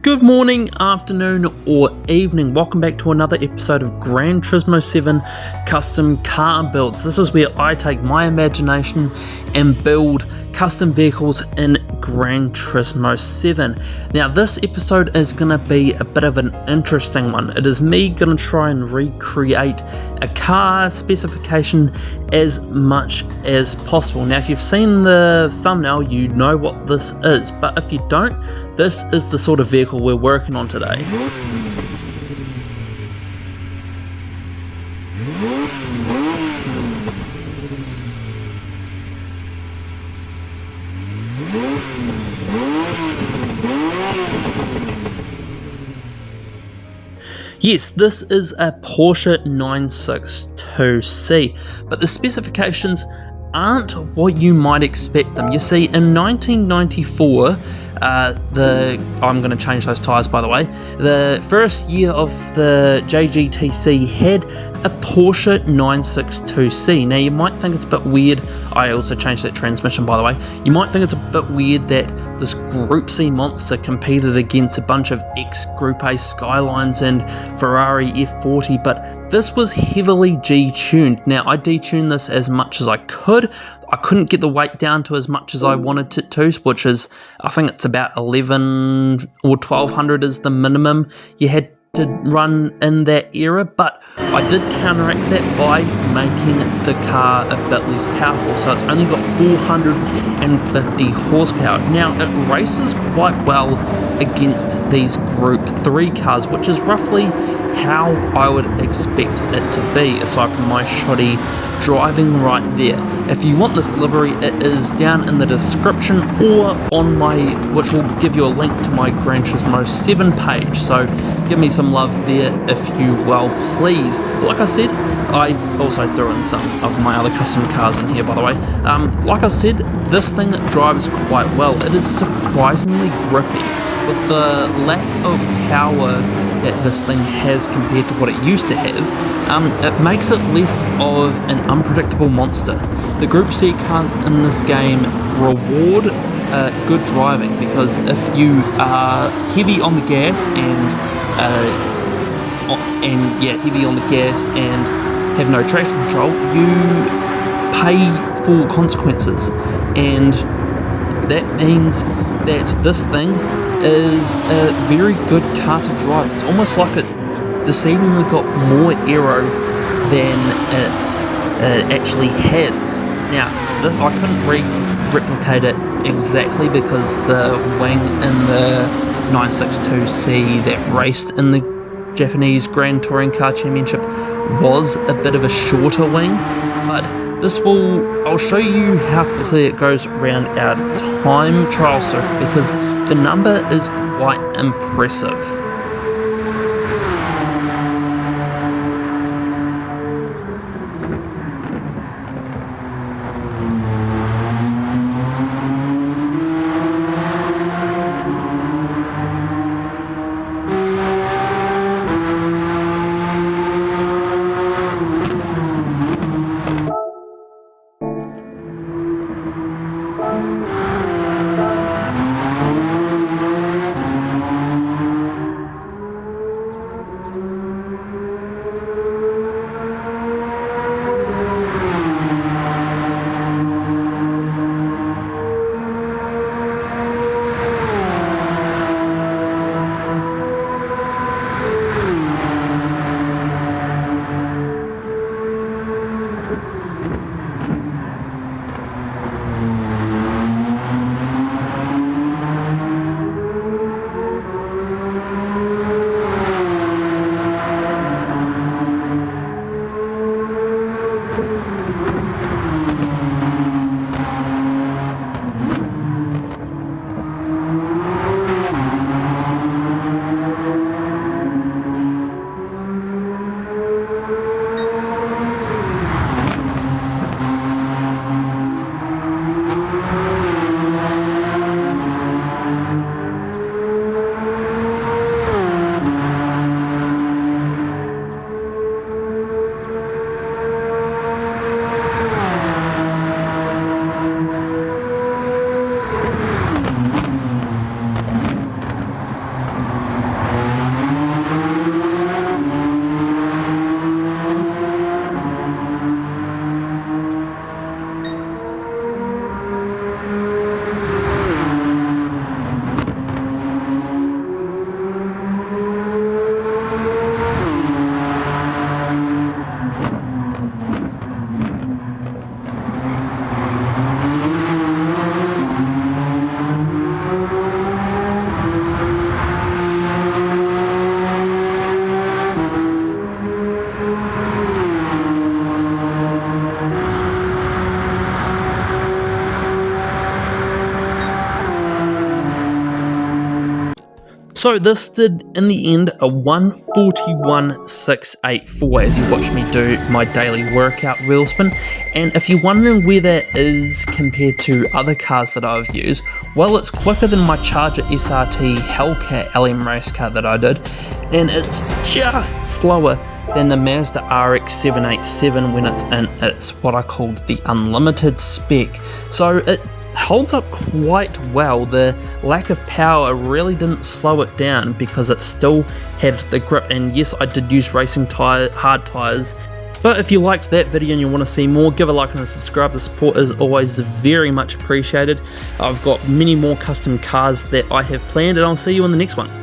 Good morning, afternoon, or evening. Welcome back to another episode of Gran Turismo 7 Custom Car Builds. This is where I take my imagination and build custom vehicles in Gran Turismo 7. Now, this episode is going to be a bit of an interesting one. It is me going to try and recreate a car specification as much as possible. Now, if you've seen the thumbnail, you know what this is, but if you don't, this is the sort of vehicle we're working on today. Yes, this is a Porsche 962C, but the specifications aren't what you might expect them. You see, in 1994, I'm going to change those tyres by the way, the first year of the JGTC had a Porsche 962C. Now you might think it's a bit weird, I also changed that transmission by the way, you might think it's a bit weird that this Group C monster competed against a bunch of ex-Group A Skylines and Ferrari F40, but this was heavily G-tuned. Now I detuned this as much as I could. I couldn't get the weight down to as much as I wanted it to, which is, I think it's about 11 or 1200 is the minimum you had to run in that era, but I did counteract that by making the car a bit less powerful, so it's only got 450 horsepower. Now it races quite well against these Group 3 cars, which is roughly how I would expect it to be, aside from my shoddy driving right there. If you want this livery, it is down in the description or on my, which will give you a link to my Gran Turismo 7 page, so give me some love there if you will please. Like I said, I also threw in some of my other custom cars in here by the way. Like I said, this thing drives quite well. It is surprisingly grippy. With the lack of power that this thing has compared to what it used to have, it makes it less of an unpredictable monster. The Group C cars in this game reward good driving, because if you are heavy on the gas and have no traction control, you pay for consequences, and that means that this thing is a very good car to drive. It's almost like it's deceivingly got more aero than it actually has. Now, I couldn't replicate it exactly because the wing in the 962C that raced in the Japanese Grand Touring Car Championship was a bit of a shorter wing, but I'll show you how quickly it goes around our time trial circuit, because the number is quite impressive. So this did, in the end, a 141.684 as you watch me do my daily workout wheel spin. And if you're wondering where that is compared to other cars that I've used, well, it's quicker than my Charger SRT Hellcat LM Race car that I did, and it's just slower than the Mazda RX 787 when it's in its what I called the unlimited spec. So it holds up quite well. The lack of power really didn't slow it down because it still had the grip, and yes, I did use racing hard tyres. But if you liked that video and you want to see more, give a like and a subscribe. The support is always very much appreciated. I've got many more custom cars that I have planned, and I'll see you in the next one.